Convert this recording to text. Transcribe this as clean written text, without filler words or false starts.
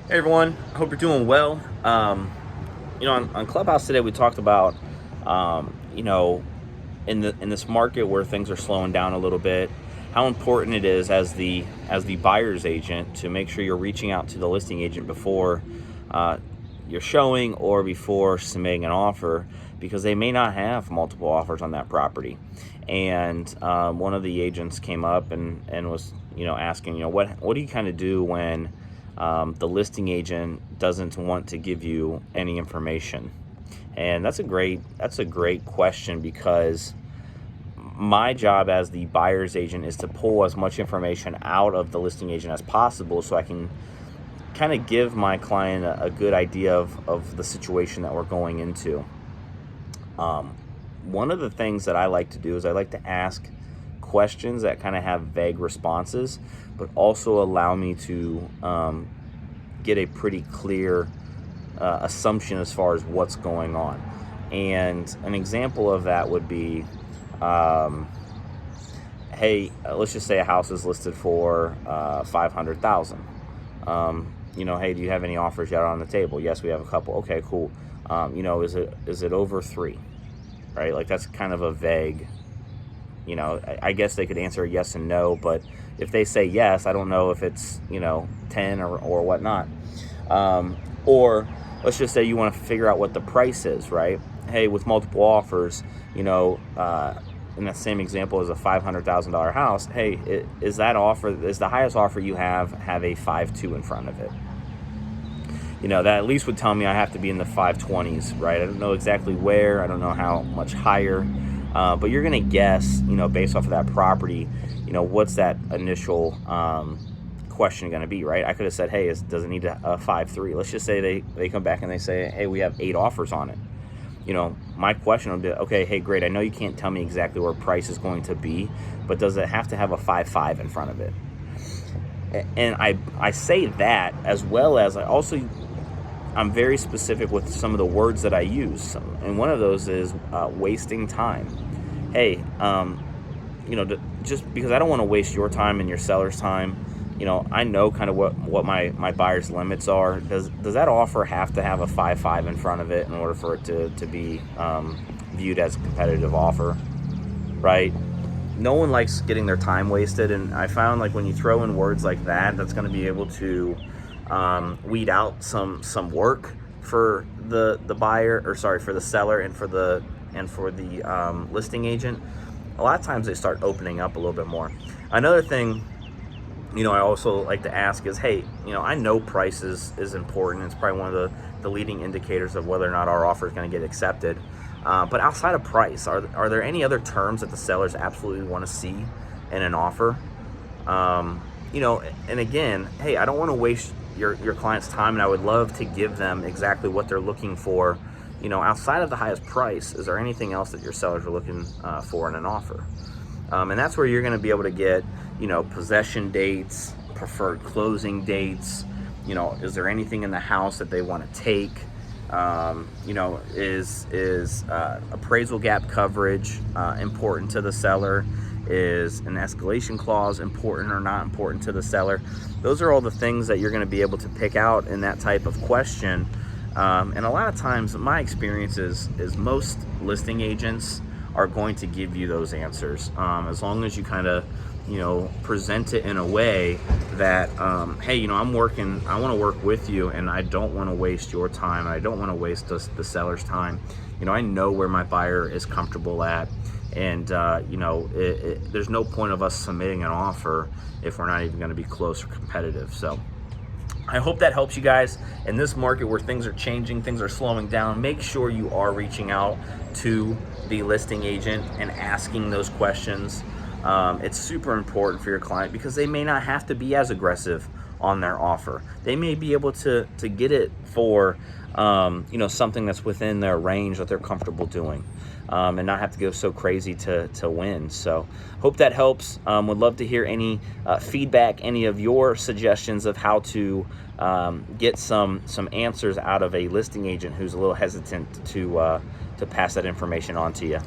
Hey everyone, I hope you're doing well. On Clubhouse today we talked about, in this market where things are slowing down a little bit, how important it is as the buyer's agent to make sure you're reaching out to the listing agent before you're showing or before submitting an offer, because they may not have multiple offers on that property. And one of the agents came up and was asking, what do you kind of do when the listing agent doesn't want to give you any information? And that's a great question, because my job as the buyer's agent is to pull as much information out of the listing agent as possible, so I can kind of give my client a good idea of the situation that we're going into. One of the things that I like to do is I like to ask questions that kind of have vague responses, but also allow me to get a pretty clear assumption as far as what's going on. And an example of that would be, hey, let's just say a house is listed for $500,000. Hey, do you have any offers yet on the table? Yes, we have a couple. Okay, cool. Is it over 3? Right? Like, that's kind of a vague, I guess they could answer yes and no, but if they say yes, I don't know if it's 10 or whatnot. Or let's just say you want to figure out what the price is, right? Hey, with multiple offers, in that same example as a $500,000 house, hey, is the highest offer you have a 5.2 in front of it? That at least would tell me I have to be in the 520s, right? I don't know exactly where, I don't know how much higher, but you're gonna guess, based off of that property, what's that initial question going to be, right? I could have said, hey, does it need a 5.3? Let's just say they come back and they say, hey, we have 8 offers on it. My question would be, okay, hey, great, I know you can't tell me exactly where price is going to be, but does it have to have a 5.5 in front of it? And I say that, as well as I'm very specific with some of the words that I use, and one of those is wasting time. Hey, just because I don't want to waste your time and your seller's time, I know kind of what my buyer's limits are. Does that offer have to have a 5.5 in front of it in order for it to be viewed as a competitive offer, right? No one likes getting their time wasted, and I found, like, when you throw in words like that, that's going to be able to weed out some work for the buyer, or sorry, for the seller, and for the listing agent. A lot of times they start opening up a little bit more. Another thing, I also like to ask is, hey, I know price is important. It's probably one of the leading indicators of whether or not our offer is going to get accepted. But outside of price, are there any other terms that the sellers absolutely want to see in an offer? And again, hey, I don't want to waste your client's time, and I would love to give them exactly what they're looking for. Outside of the highest price, is there anything else that your sellers are looking for in an offer? And that's where you're going to be able to get, possession dates, preferred closing dates. Is there anything in the house that they want to take? Is appraisal gap coverage important to the seller? Is an escalation clause important or not important to the seller? Those are all the things that you're going to be able to pick out in that type of question. And a lot of times, my experience is most listing agents are going to give you those answers, as long as you kind of present it in a way that, hey, I want to work with you, and I don't want to waste your time, and I don't want to waste the seller's time. I know where my buyer is comfortable at, and there's no point of us submitting an offer if we're not even going to be close or competitive. So I hope that helps you guys in this market where things are changing, things are slowing down. Make sure you are reaching out to the listing agent and asking those questions. It's super important for your client, because they may not have to be as aggressive on their offer. They may be able to get it for something that's within their range that they're comfortable doing, and not have to go so crazy to win. So hope that helps. Would love to hear any feedback, any of your suggestions of how to get some answers out of a listing agent who's a little hesitant to pass that information on to you.